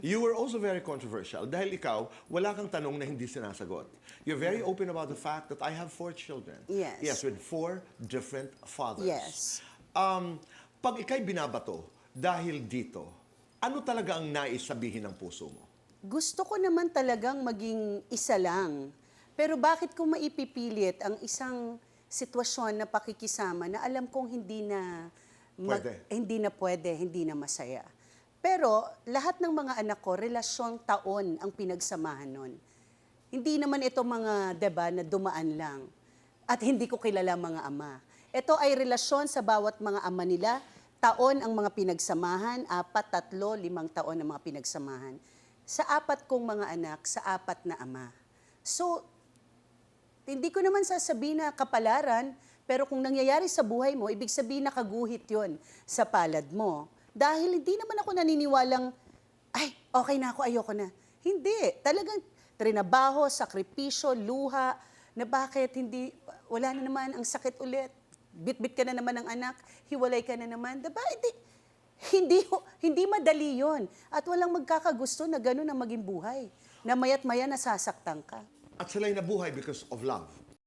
You were also very controversial dahil ikaw, wala kang tanong na hindi sinasagot. You're very open about the fact that I have 4 children. Yes. Yes, with 4 different fathers. Yes. Pag ikay binabato dahil dito, ano talaga ang nais sabihin ng puso mo? Gusto ko naman talagang maging isa lang. Pero bakit ko maipipilit ang isang sitwasyon na pakikisama na alam kong Pwede. hindi na pwede, hindi na masaya. Pero lahat ng mga anak ko, relasyong taon ang pinagsamahan nun. Hindi naman ito mga, diba, na dumaan lang. At hindi ko kilala mga ama. Ito ay relasyon sa bawat mga ama nila. Taon ang mga pinagsamahan, 4, 3, 5 taon ang mga pinagsamahan. Sa 4 kong mga anak, sa 4 na ama. So, hindi ko naman sasabihin na kapalaran, pero kung nangyayari sa buhay mo, ibig sabihin nakaguhit yon sa palad mo. Dahil hindi naman ako naniniwalang, ay, okay na ako, ayoko na. Hindi. Talagang trinabaho, sakripisyo, luha, na bakit hindi, wala na naman ang sakit ulit. Bit-bit ka na naman ng anak, hiwalay ka na naman. Diba? Hindi madali yon. At walang magkakagusto na gano'n ang maging buhay. Na maya't maya nasasaktan ka. At sila'y nabuhay because of love.